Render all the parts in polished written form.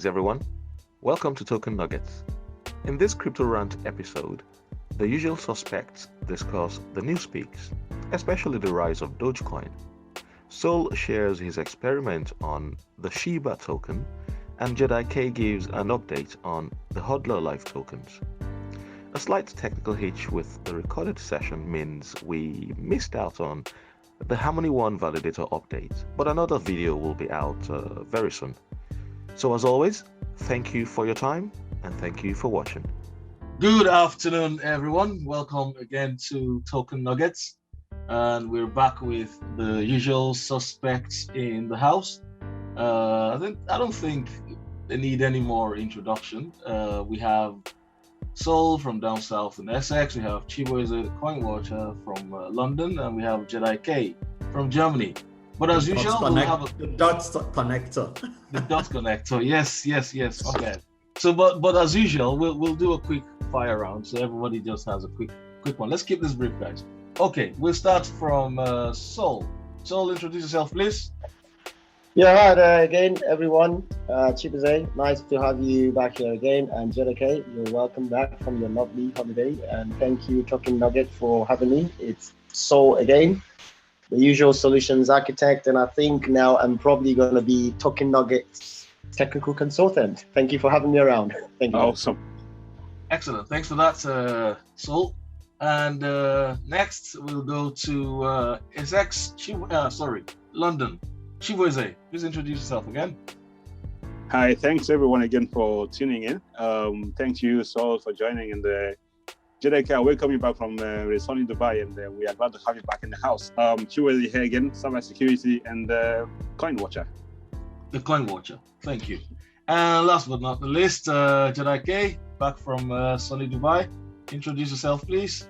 everyone. Welcome to Token Nuggets. In this Crypto Rant episode, the usual suspects discuss the news speaks, especially the rise of DOGEcoin. Sol shares his experiment on the Shiba token, and JediK gives an update on the HODLer Life tokens. A slight technical hitch with the recorded session means we missed out on the Harmony One validator update, but another video will be out very soon. So as always, thank you for your time and thank you for watching. Good afternoon, everyone. Welcome again to Token Nuggets. And we're back with the usual suspects in the house. I don't think they need any more introduction. We have Sol from down south in Essex. We have Shiba, the coin watcher from London, and we have JediK from Germany. But as usual, we'll have the dots connector. The dots connector. Yes. Okay. So, but as usual, we'll do a quick fire round, so everybody just has a quick one. Let's keep this brief, guys. Okay, we'll start from Sol. Sol, introduce yourself, please. Yeah, hi there again, everyone. Shiba, nice to have you back here again. And JediK, you're welcome back from your lovely holiday. And thank you, Token Nugget, for having me. It's Sol again, the usual solutions architect. And I think now I'm probably going to be Token Nugget's technical consultant. Thank you for having me around. Thank you. Awesome. Excellent. Thanks for that, Sol. And next we'll go to Essex, London. Shiba, please introduce yourself again. Hi, thanks everyone again for tuning in. Thank you, Sol, for joining. And JediK, I welcome you back from sunny Dubai, and we are glad to have you back in the house. Shiba here again, cybersecurity and coin watcher. The coin watcher, thank you. And last but not the least, JediK, back from sunny Dubai. Introduce yourself, please.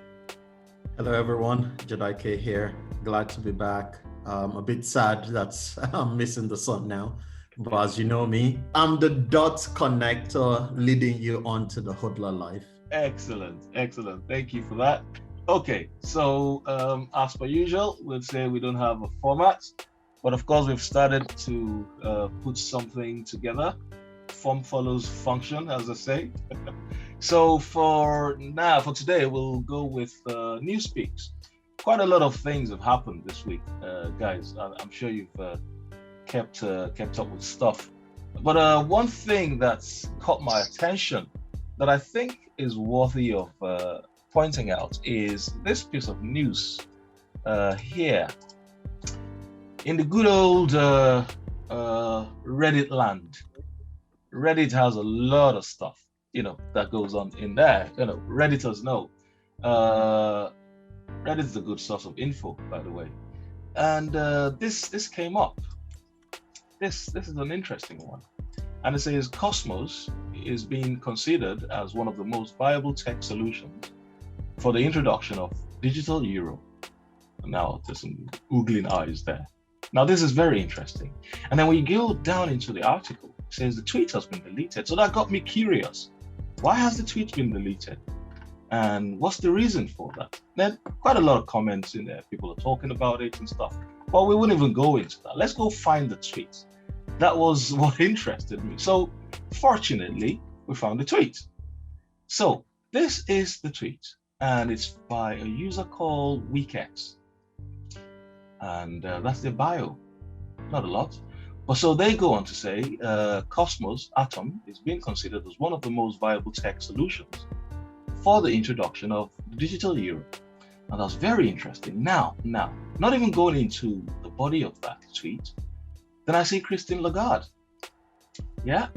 Hello, everyone. JediK here. Glad to be back. A bit sad that I'm missing the sun now, but as you know me, I'm the dots connector leading you on to the HODLer Life. Excellent. Thank you for that. Okay, so as per usual, we'll say we don't have a format, but of course we've started to put something together. Form follows function, as I say. So for today, we'll go with news speaks. Quite a lot of things have happened this week, guys. I'm sure you've kept up with stuff. But one thing that's caught my attention that I think is worthy of pointing out is this piece of news here. In the good old Reddit land, Reddit has a lot of stuff, that goes on in there. Redditors know. Reddit is a good source of info, by the way. And this came up. This is an interesting one. And it says Cosmos is being considered as one of the most viable tech solutions for the introduction of digital euro. Now, there's some googling eyes there. Now, this is very interesting. And then when you go down into the article, it says the tweet has been deleted. So that got me curious. Why has the tweet been deleted? And what's the reason for that? Then quite a lot of comments in there. People are talking about it and stuff. But we wouldn't even go into that. Let's go find the tweet. That was what interested me. So fortunately, we found the tweet. So this is the tweet, and it's by a user called WeakX. And that's their bio. Not a lot. But so they go on to say Cosmos Atom is being considered as one of the most viable tech solutions for the introduction of the digital euro. And that's very interesting. Now, not even going into the body of that tweet, then I see Christine Lagarde. Yeah,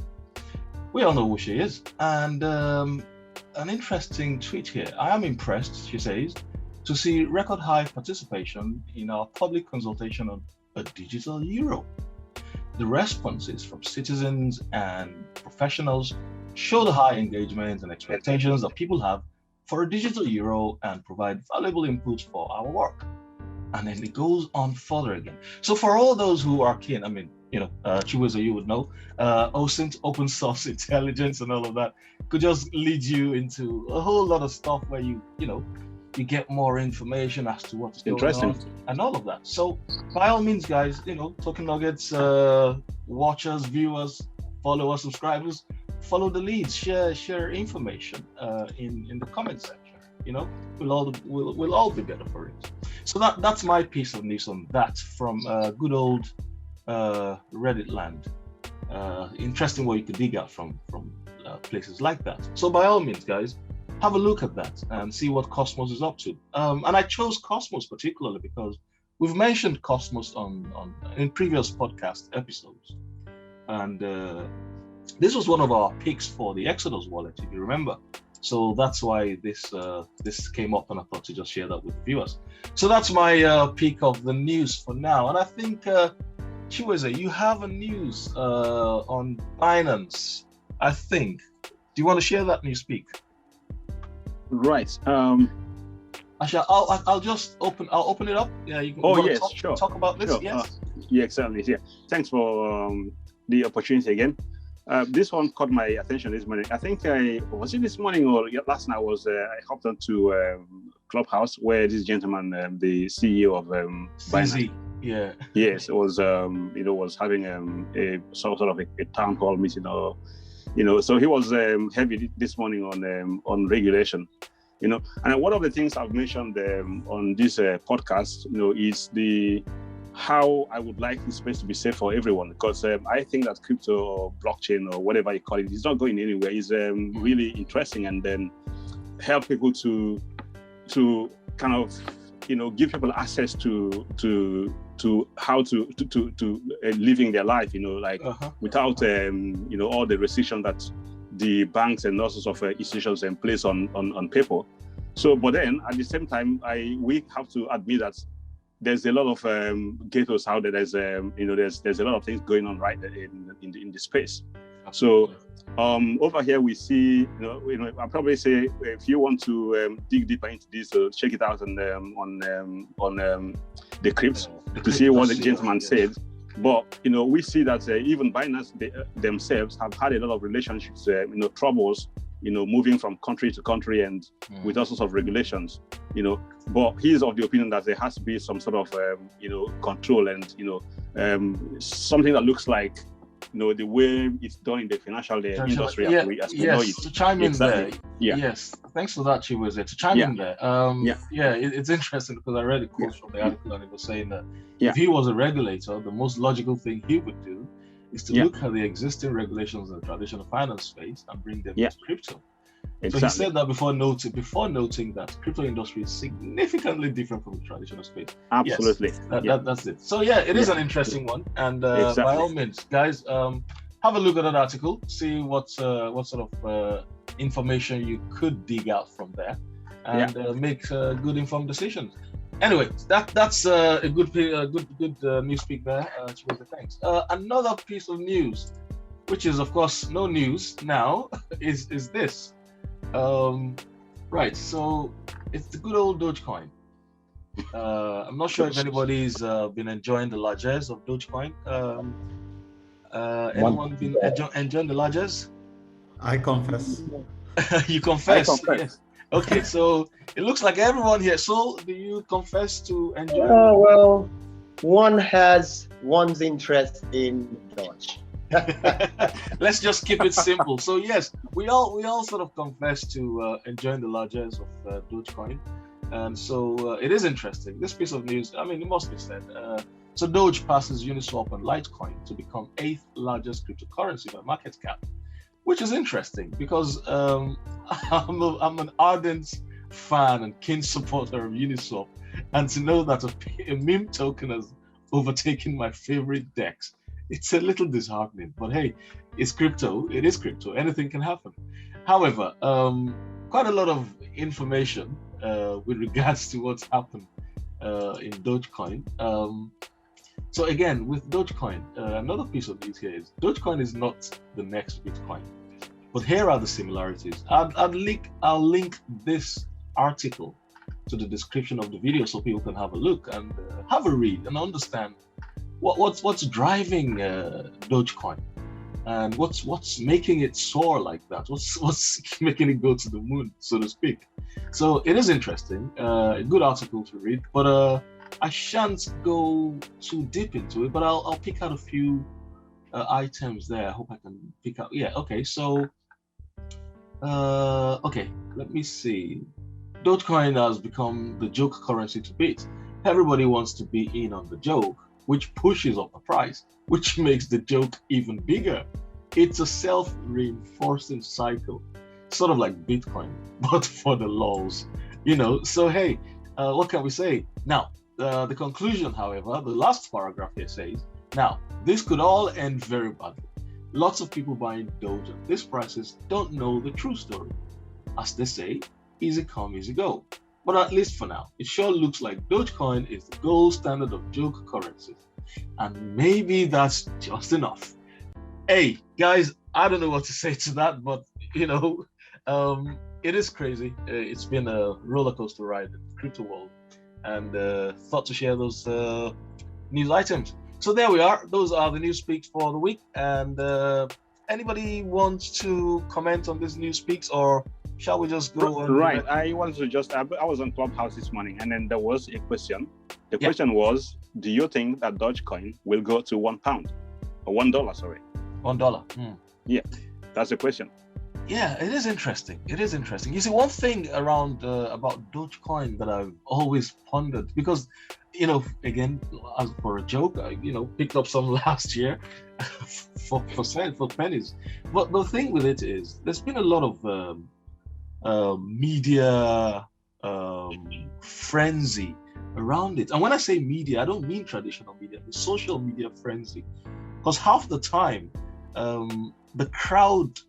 we all know who she is. And an interesting tweet here. I am impressed, she says, to see record high participation in our public consultation on a digital euro. The responses from citizens and professionals show the high engagement and expectations that people have for a digital euro and provide valuable inputs for our work. And then it goes on further again. So for all those who are keen, Chibuzo, you would know, OSINT, open source intelligence and all of that could just lead you into a whole lot of stuff where you get more information as to what is going on and all of that. So by all means, guys, Token Nuggets, watchers, viewers, follow us, subscribers, follow the leads, share information in the comment section. You know, we'll all be better for it. So that's my piece of news on that from good old Reddit land. Interesting what you could dig out from places like that. So by all means, guys, have a look at that and see what Cosmos is up to. And I chose Cosmos particularly because we've mentioned Cosmos in previous podcast episodes, and this was one of our picks for the Exodus wallet, if you remember. So that's why this came up, and I thought to just share that with viewers. So that's my pick of the news for now. And I think, Chiweze, you have a news on Binance, I think. Do you want to share that news speak? Right. Actually, I'll just open it up. Yeah, you can. Oh yes, sure. Talk about this. Sure. Yes. Yeah, exactly. Yeah. Thanks for the opportunity again. This one caught my attention this morning. I think was it this morning or last night? I hopped onto Clubhouse where this gentleman, the CEO of Binance, yeah. Yes, it was was having a sort of a town hall meeting, or so he was heavy this morning on regulation, and one of the things I've mentioned on this podcast, is how I would like this space to be safe for everyone, because I think that crypto or blockchain or whatever you call it is not going anywhere. It's really interesting, and then help people to kind of give people access to how to living their life, without all the restrictions that the banks and all sorts of institutions place on people. So, but then at the same time, we have to admit that there's a lot of ghettos out there. There's there's a lot of things going on right there in the space. Absolutely. So over here we see, I'll probably say if you want to dig deeper into this, check it out on the crypts to see what the gentleman said. But we see that even Binance themselves have had a lot of relationships, troubles, moving from country to country and with all sorts of regulations, But he's of the opinion that there has to be some sort of control and something that looks like the way it's done in the financial industry as we know it. To chime in there. Yeah. Yes. Thanks for that, Chiweze. To chime in there. It's interesting because I read a quote from the article and it was saying that if he was a regulator, the most logical thing he would do is to look at the existing regulations in the traditional finance space and bring them to crypto. Exactly. So he said that before noting that crypto industry is significantly different from the traditional space. Absolutely. Yes, that's it. So it is an interesting one. And by all means, guys, have a look at that article, see what sort of information you could dig out from there, and make good informed decisions. Anyway, that's a good news speak there. Thanks. Another piece of news, which is of course no news now, is this. Right, so it's the good old DOGEcoin. I'm not sure if anybody's been enjoying the largesse of DOGEcoin. Anyone been enjoying the largesse? I confess. You confess? I confess. Yes. Okay, so it looks like everyone here. So, do you confess to enjoy? Well, one has one's interest in Doge. Let's just keep it simple. So yes, we all sort of confess to enjoying the largesse of DOGEcoin, and so it is interesting. This piece of news, I mean, it must be said. So Doge passes Uniswap and Litecoin to become 8th largest cryptocurrency by market cap, which is interesting because I'm an ardent fan and keen supporter of Uniswap, and to know that a meme token has overtaken my favorite DEX, it's a little disheartening. But hey, it's crypto. It is crypto. Anything can happen. However, quite a lot of information with regards to what's happened in DOGEcoin. So again, with DOGEcoin, another piece of news here is DOGEcoin is not the next Bitcoin. But here are the similarities. I'll link this article to the description of the video so people can have a look and have a read and understand what's driving DOGEcoin and what's making it soar like that. What's making it go to the moon, so to speak. So it is interesting, a good article to read, but I shan't go too deep into it. But I'll pick out a few items there. I hope I can pick up. Yeah, okay. So, okay, let me see. Dogecoin has become the joke currency to beat. Everybody wants to be in on the joke, which pushes up the price, which makes the joke even bigger. It's a self-reinforcing cycle, sort of like Bitcoin, but for the laws, So, hey, what can we say? Now, the conclusion, however, the last paragraph here says, now, this could all end very badly. Lots of people buying Doge at these prices don't know the true story. As they say, easy come, easy go. But at least for now, it sure looks like Dogecoin is the gold standard of joke currencies. And maybe that's just enough. Hey, guys, I don't know what to say to that, but, it is crazy. It's been a roller coaster ride in the crypto world. And thought to share those news items. So there we are. Those are the news speaks for the week. And anybody wants to comment on this news speaks, or shall we just go on? Right. I was on Clubhouse this morning, and then there was a question. The question was, do you think that Dogecoin will go to £1 or $1? Sorry, $1. Yeah, that's the question. Yeah, it is interesting. It is interesting. You see, one thing around about Dogecoin that I've always pondered, because again, as for a joke, I picked up some last year for pennies. But the thing with it is, there's been a lot of media frenzy around it. And when I say media, I don't mean traditional media, the social media frenzy. Because half the time, the crowd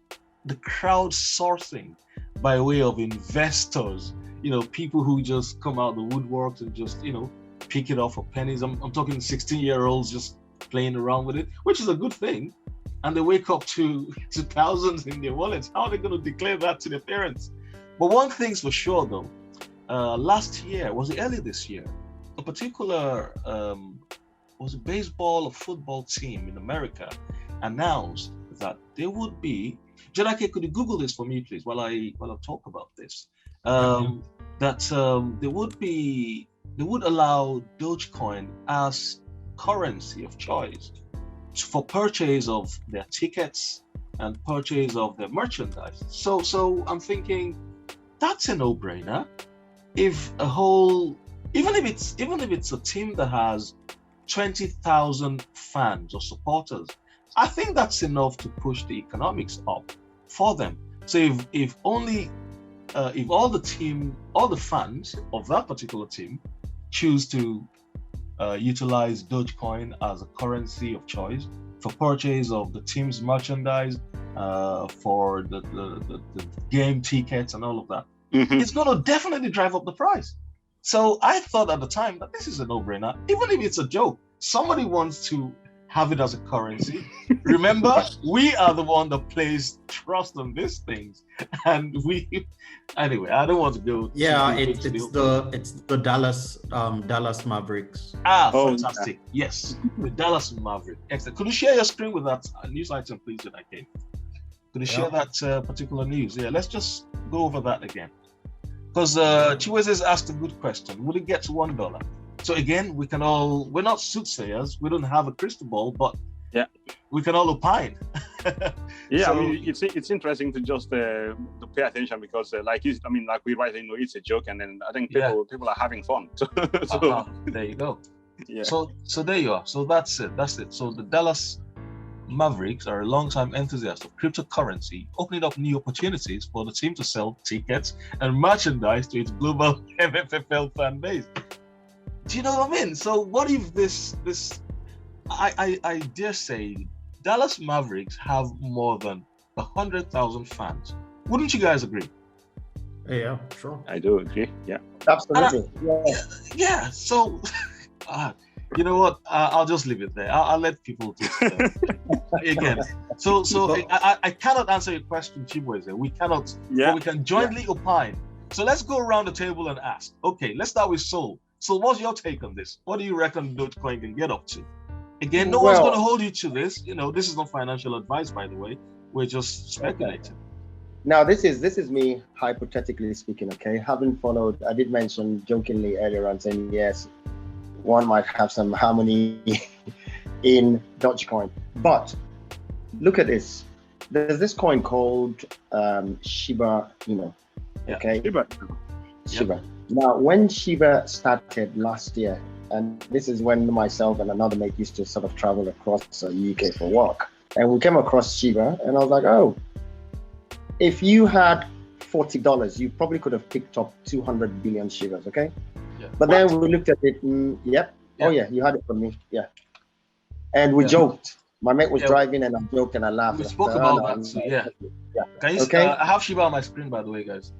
sourcing by way of investors, people who just come out the woodworks and just, pick it off for pennies. I'm talking 16-year-olds just playing around with it, which is a good thing. And they wake up to thousands in their wallets. How are they going to declare that to their parents? But one thing's for sure, though. Last year, was it early this year, a particular was a baseball or football team in America announced that there would be, JediK, could you Google this for me, please, while I talk about this? They would allow Dogecoin as currency of choice for purchase of their tickets and purchase of their merchandise. So I'm thinking that's a no-brainer. Even if it's a team that has 20,000 fans or supporters, I think that's enough to push the economics up for them. So if all the fans of that particular team choose to utilize Dogecoin as a currency of choice for purchase of the team's merchandise, for the game tickets and all of that, it's going to definitely drive up the price. So I thought at the time that this is a no-brainer. Even if it's a joke, somebody wants to have it as a currency. Remember, we are the one that plays trust on these things, and anyway, I don't want to go. Yeah, it's the Dallas Mavericks. Fantastic! Yes, the Dallas Mavericks. Excellent. Could you share your screen with that news item, please, JediK? Could you share that particular news? Yeah, let's just go over that again. Because Chiweze has asked a good question. Would it get to $1? So again, we're not soothsayers. We don't have a crystal ball, but we can all opine. Yeah, so, I mean, it's interesting to just to pay attention, because like we write, it's a joke, and then I think people are having fun. So there you go. Yeah. So there you are. So that's it. So the Dallas Mavericks are a long-time enthusiast of cryptocurrency, opening up new opportunities for the team to sell tickets and merchandise to its global MFFL fan base. Do you know what I mean? So what if this I dare say Dallas Mavericks have more than 100,000 fans? Wouldn't you guys agree? Yeah, sure. I do agree. Yeah, absolutely. Yeah. So you know what? I'll just leave it there. I'll let people just again. So I cannot answer your question, Chibueze. We cannot. But we can jointly opine. So let's go around the table and ask. Okay, let's start with Sol. So what's your take on this? What do you reckon Dogecoin can get up to? Again, no one's going to hold you to this. This is not financial advice, by the way. We're just speculating. Now, this is me hypothetically speaking, okay? Having followed, I did mention jokingly earlier on saying, yes, one might have some harmony in Dogecoin. But look at this. There's this coin called Shiba, okay? Shiba. Now, when Shiba started last year, and this is when myself and another mate used to sort of travel across the UK for work, and we came across Shiba, and I was like, oh, if you had $40, you probably could have picked up 200 billion Shibas, okay? Yeah. But then we looked at it, yep. Oh yeah, you had it from me, yeah. And we joked. My mate was driving, and I joked and I laughed. We spoke about that, so yeah. Can you? I have Shiba on my screen, by the way, guys.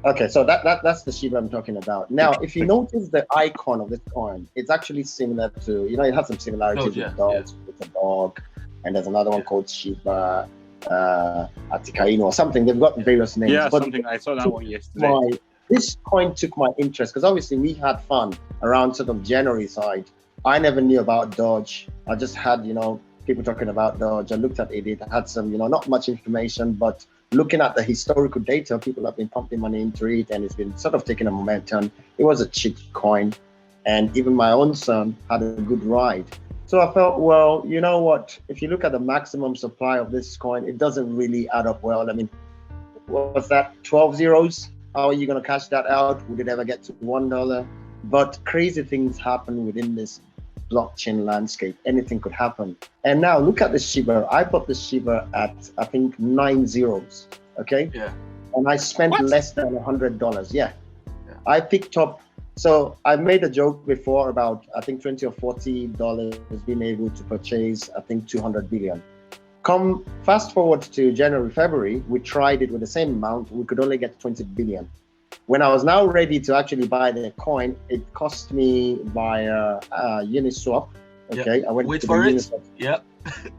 Okay, so that's the Shiba I'm talking about. Now, if you notice the icon of this coin, it's actually similar to, it has some similarities with dogs, with a dog, and there's another one called Shiba, Atikaino or something. They've got various names. Yeah, but something. I saw that one yesterday. This coin took my interest because obviously we had fun around sort of January side. I never knew about Doge. I just had, people talking about Doge. I looked at it. It had some, not much information, but looking at the historical data, people have been pumping money into it, and it's been sort of taking a momentum. It was a cheap coin, and even my own son had a good ride. So I felt, well, you know what? If you look at the maximum supply of this coin, it doesn't really add up well. I mean, what was that? 12 zeros? How are you going to cash that out? Would it ever get to $1? But crazy things happen within this blockchain landscape. Anything could happen. And now look at the Shiba. I bought the Shiba at, I think, 9 zeros. Okay. Yeah. And I spent less than $100. Yeah. I picked up. So I made a joke before about, I think, $20 or $40 being able to purchase, I think, 200 billion. Come fast forward to January, February, we tried it with the same amount. We could only get 20 billion. When I was now ready to actually buy the coin, it cost me via Uniswap. Okay, I went Wait to for the it. Uniswap. Yeah,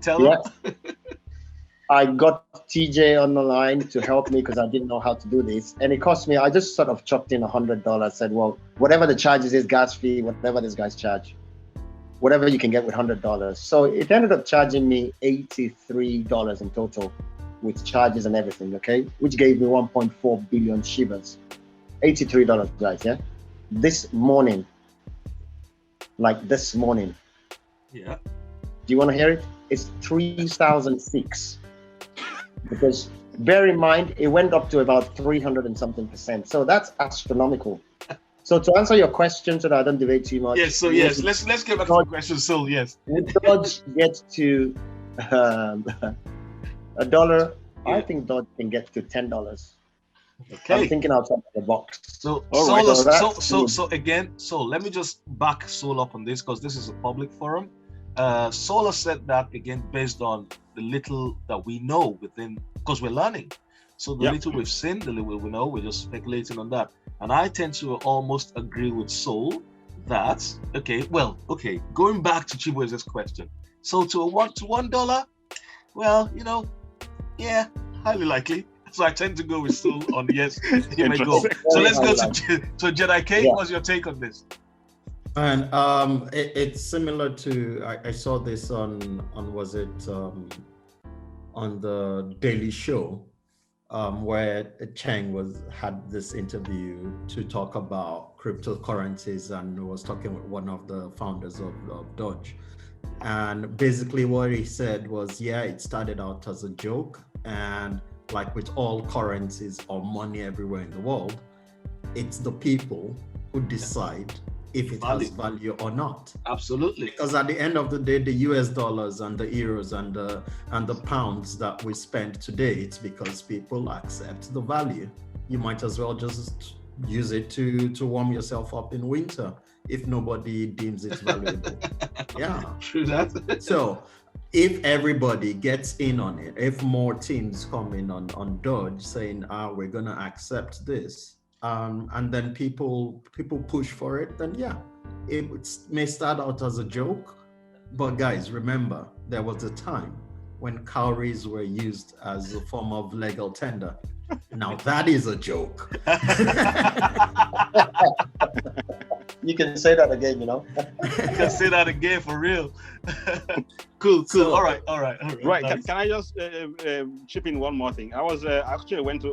tell them. I got TJ on the line to help me because I didn't know how to do this, and it cost me. I just sort of chopped in $100. Said, well, whatever the charges is, gas fee, whatever this guy's charge, whatever you can get with $100. So it ended up charging me $83 in total with charges and everything. Okay, which gave me 1.4 billion Shibas. $83, guys. Yeah, this morning, like this morning. Yeah. Do you want to hear it? It's 3,006. Because bear in mind, it went up to about 300 and something percent. So that's astronomical. So to answer your question, so that I don't debate too much. Yes. So yes, let's get back to the question. So yes. Would Doge get to $1? Yeah. I think Doge can get to $10. Okay. I'm thinking outside the box. So again, let me just back Sol up on this because this is a public forum. Solar said that again based on the little that we know within, because we're learning. So the little we've seen, the little we know, we're just speculating on that. And I tend to almost agree with Sol that going back to Chibueze's question. So to $1, well, yeah, highly likely. So I tend to go with Sol on yes, he may go. So let's go to JediK. Yeah. What's your take on this? And it's similar to I saw this on the Daily Show, where Cheng had this interview to talk about cryptocurrencies and was talking with one of the founders of Doge. And basically what he said was, it started out as a joke, and like with all currencies or money everywhere in the world, it's the people who decide if it has value or not. Absolutely. Because at the end of the day, the US dollars and the euros and the pounds that we spend today, it's because people accept the value. You might as well just use it to warm yourself up in winter if nobody deems it valuable. Yeah. True that. So if everybody gets in on it, if more teams come in on Doge saying, we're gonna accept this, and then people push for it, then it may start out as a joke, but guys, remember, there was a time when cowries were used as a form of legal tender. Now that is a joke. You can say that again, You can say that again for real. Cool. So, all right. Right. Nice. Can I just chip in one more thing? I was actually went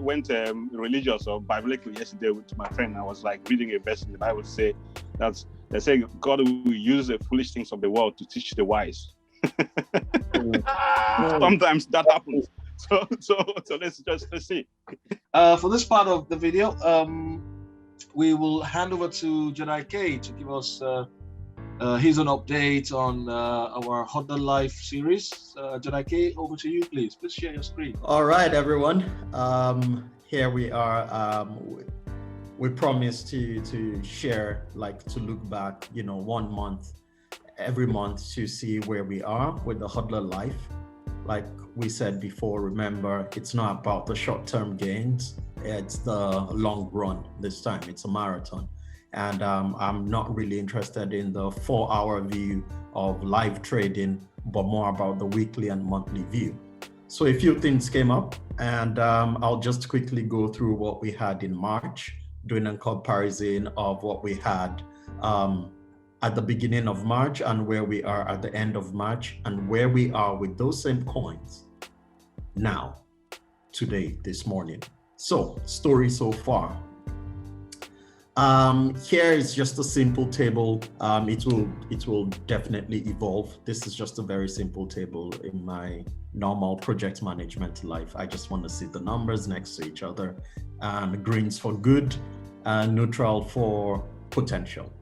religious or biblical yesterday with my friend. I was like reading a verse in the Bible to say that they say God will use the foolish things of the world to teach the wise. Sometimes that happens. So let's see. For this part of the video, we will hand over to JediK to give us here's an update on our HODLer Life series. JediK, over to you, please. Please share your screen. All right, everyone. Here we are. We promised to share, like to look back, 1 month, every month to see where we are with the HODLer Life. Like we said before, remember, it's not about the short-term gains. It's the long run this time. It's a marathon. And I'm not really interested in the 4-hour view of live trading, but more about the weekly and monthly view. So a few things came up, and I'll just quickly go through what we had in March, doing a comparison of what we had at the beginning of March and where we are at the end of March, and where we are with those same coins now, today, this morning. So, story so far. Here is just a simple table. It will definitely evolve. This is just a very simple table in my normal project management life. I just want to see the numbers next to each other, and greens for good and neutral for potential.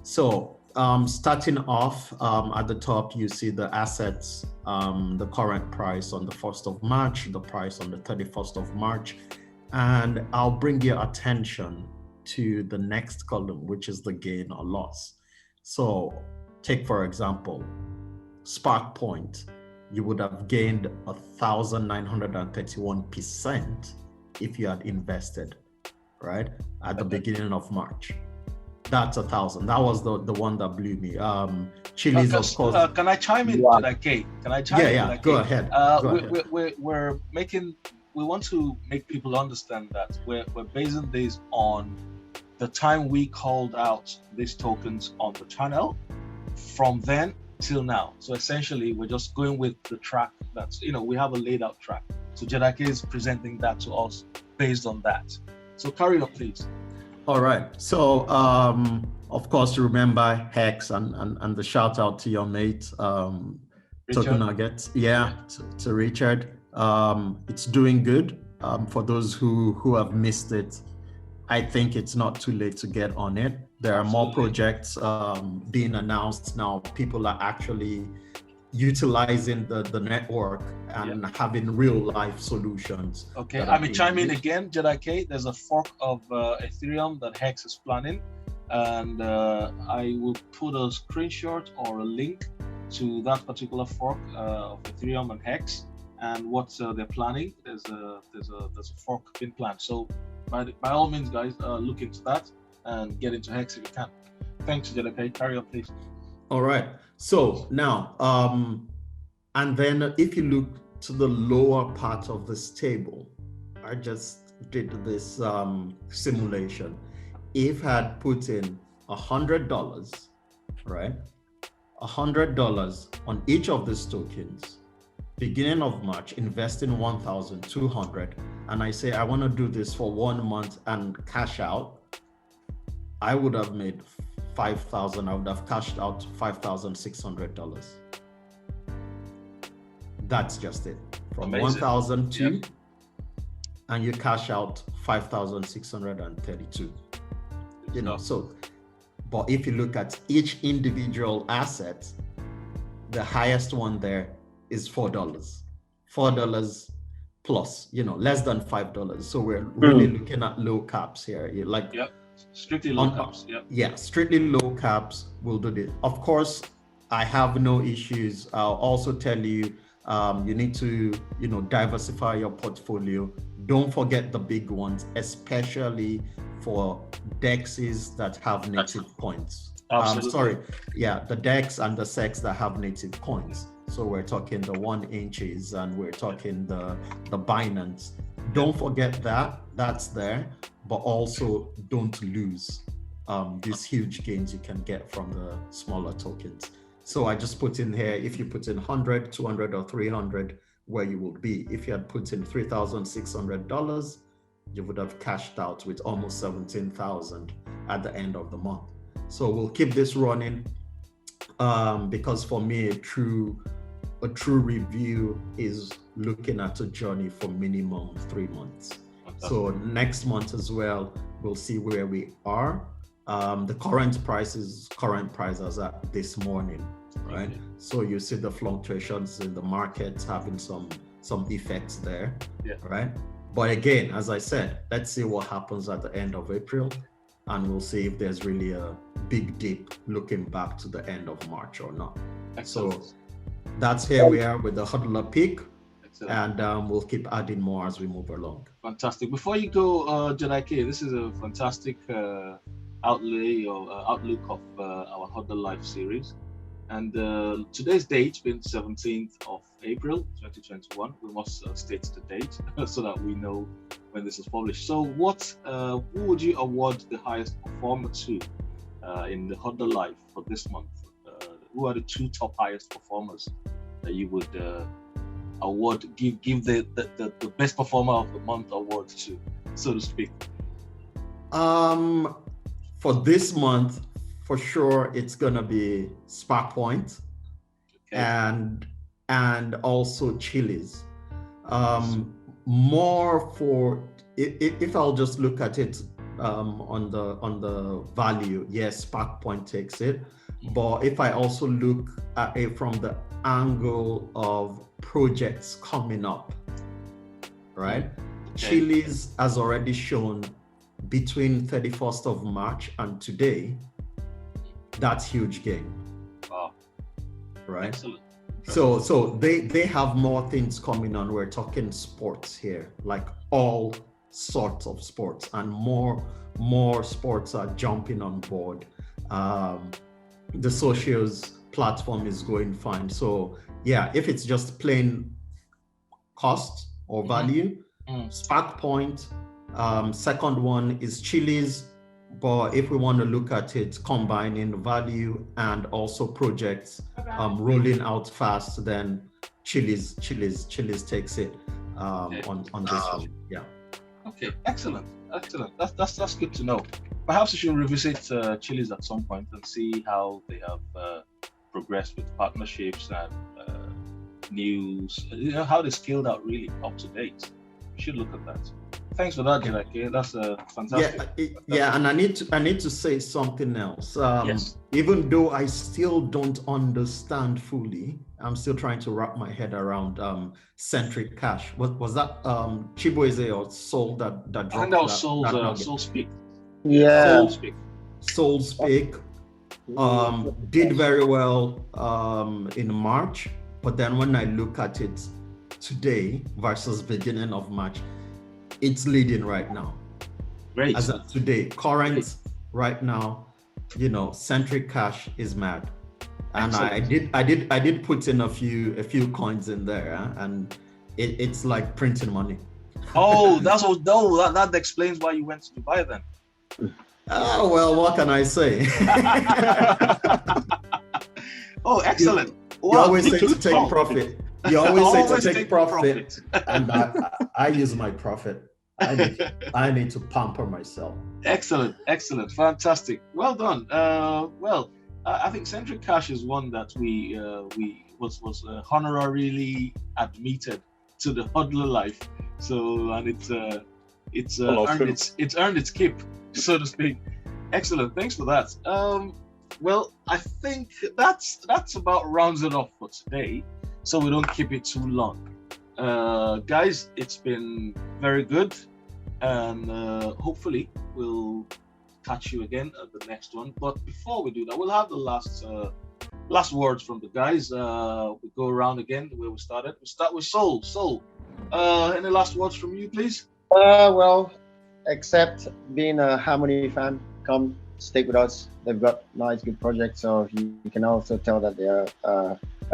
So starting off at the top, you see the assets, the current price on the 1st of March, the price on the 31st of March, and I'll bring your attention to the next column, which is the gain or loss. So take, for example, Spark Point, you would have gained 1,931% if you had invested, right, at the beginning of March. That's 1,000. That was the one that blew me. Chili's, of course. Can I chime in, JediK? Can I chime in? Yeah, go ahead. We want to make people understand that we're basing this on the time we called out these tokens on the channel from then till now. So essentially, we're just going with the track that's, we have a laid out track. So JediK is presenting that to us based on that. So carry on, please. All right. So, of course, remember Hex and the shout out to your mate, Token Nuggets. Yeah, to Richard. It's doing good. For those who have missed it, I think it's not too late to get on it. There are more projects being announced now. People are actually utilizing the network and having real life solutions. Okay, I mean, chime in again, JediK. There's a fork of Ethereum that Hex is planning, and I will put a screenshot or a link to that particular fork of Ethereum and Hex and what they're planning. There's a fork being planned. So by all means, guys, look into that and get into Hex if you can. Thanks, JediK. Carry on, please. All right. So now, and then if you look to the lower part of this table, I just did this simulation. If I had put in $100, right? $100 on each of these tokens, beginning of March, investing 1,200, and I say I want to do this for 1 month and cash out, I would have made 5,000. I would have cashed out $5,600. That's just it. From 1,002, and you cash out 5,632. So, but if you look at each individual asset, the highest one there is $4. $4 plus, less than $5. So we're really looking at low caps here. Strictly low caps. Yeah, strictly low caps will do this. Of course, I have no issues. I'll also tell you, you need to, diversify your portfolio. Don't forget the big ones, especially for DEXs that have native coins. The DEX and the SEX that have native coins. So we're talking the 1 inches and we're talking the Binance. Don't forget that's there, but also don't lose these huge gains you can get from the smaller tokens. So I just put in here, if you put in 100, 200, or 300, where you will be. If you had put in $3,600, you would have cashed out with almost 17,000 at the end of the month. So we'll keep this running because for me, through a true review is looking at a journey for minimum 3 months. So next month as well, we'll see where we are. The current price as at this morning, right? Okay. So you see the fluctuations in the market having some effects there, right? But again, as I said, let's see what happens at the end of April, and we'll see if there's really a big dip looking back to the end of March or not. Excellent. So that's here we are with the HODLer peak. Excellent. And we'll keep adding more as we move along. Fantastic. Before you go, JediK, this is a fantastic outlay or outlook of our HODLer Life series. And today's date being 17th of April 2021. We must state the date so that we know when this is published. So who would you award the highest performer to in the HODLer Life for this month? Who are the 2 top highest performers that you would award, give the best performer of the month award to, so to speak? For this month, for sure, it's gonna be Spark Point, and also Chiliz. More for if I'll just look at it on the value, yes, Spark Point takes it. But if I also look at it from the angle of projects coming up, right? Okay. Chiliz has already shown between 31st of March and today, that's huge gain. Wow. Right? Excellent. So they have more things coming on. We're talking sports here, like all sorts of sports, and more sports are jumping on board. The socials platform is going fine. So yeah, if it's just plain cost or value, Spark Point. Second one is Chiliz. But if we want to look at it combining value and also projects rolling out fast, then Chiliz takes it on this one. Yeah. Okay, excellent. That's good to know. Perhaps we should revisit Chiliz at some point and see how they have progressed with partnerships and news. How they scaled out really up to date. We should look at that. Thanks for that, JediK. That's fantastic. Yeah, and I need to say something else. Yes. Even though I still don't understand fully, I'm still trying to wrap my head around centric cash. Was that Chibueze or Soul that dropped? I think that was Soul Speak. Yeah. Soul Speak. Did very well in March, but then when I look at it today versus beginning of March, it's leading right now. Great. As of today, current right now, centric cash is mad. And Excellent. I did put in a few coins in there, and it's like printing money. Oh, that explains why you went to Dubai then. Oh, well, what can I say? Oh, excellent. You always say to take profit. You always say to take profit, and I use my profit. I need to pamper myself. Excellent, fantastic. Well done. I think centric cash is one that we was honorarily admitted to the HODLer Life. So, and it's earned its keep, so to speak. Excellent. Thanks for that. Well, I think that's about rounds it off for today, so we don't keep it too long. Guys, it's been very good, and hopefully we'll catch you again at the next one. But before we do that, we'll have the last words from the guys. We go around again the way we started. We start with Soul. Soul, any last words from you, please? Well, except being a Harmony fan, come stick with us. They've got nice, good projects. So you can also tell that they are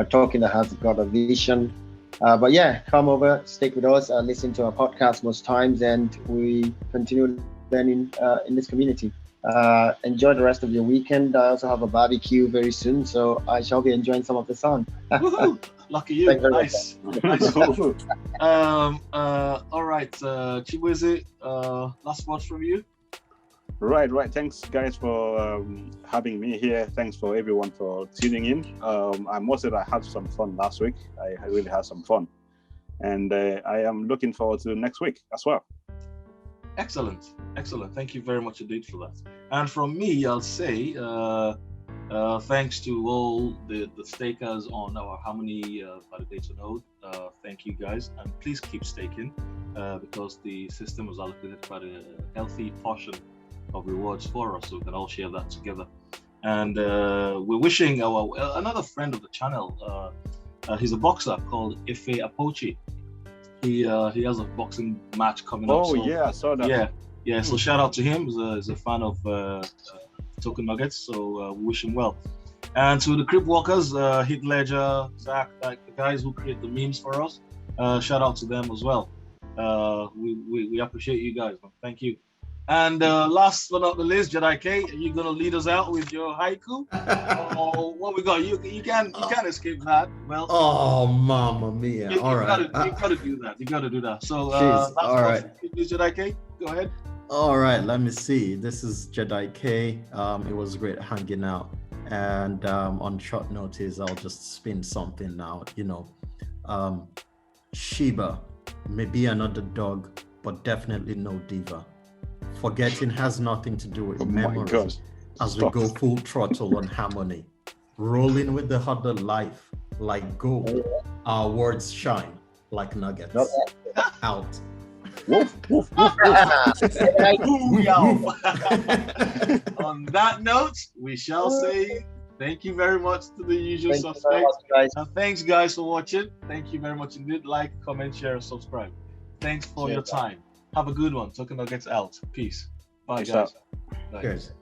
talking that has got a vision. But yeah, come over, stick with us, listen to our podcast most times, and we continue learning in this community. Enjoy the rest of your weekend. I also have a barbecue very soon, so I shall be enjoying some of the sun. Woohoo! Lucky you. Nice. All right, Chibueze, last words from you. Right. Thanks, guys, for having me here. Thanks for everyone for tuning in. I must say that I had some fun last week. I really had some fun. And I am looking forward to next week as well. Excellent. Thank you very much indeed for that. And from me, I'll say thanks to all the stakers on our Harmony validator node. Thank you guys, and please keep staking because the system has allocated quite a healthy portion of rewards for us, so we can all share that together. And we're wishing another friend of the channel. He's a boxer called Ife Apochi. He has a boxing match coming up. Oh, yeah, I saw that. Yeah. So shout out to him. He's a fan of Token Nuggets. So we wish him well. And to the Crip Walkers, Hit Ledger, Zach, like the guys who create the memes for us, shout out to them as well. We appreciate you guys, man. Thank you. And last but not the least, JediK, are you gonna lead us out with your haiku? Oh, what we got? You can't escape that. Well, oh, mamma mia! You right, gotta do that. You gotta do that. So, all right, JediK, go ahead. All right, let me see. This is JediK. It was great hanging out, and on short notice, I'll just spin something now. Shiba may be another dog, but definitely no diva. Forgetting has nothing to do with memories as we go full throttle on Harmony. Rolling with the HODLer Life like gold. Our words shine like nuggets. Out. Woof, woof, woof, woof. On that note, we shall say thank you very much to the usual suspects. And thanks, guys, for watching. Thank you very much indeed. Like, comment, share, and subscribe. Thanks for your time. Have a good one. Token Nuggets out. Peace. Bye, guys. Bye. Cheers.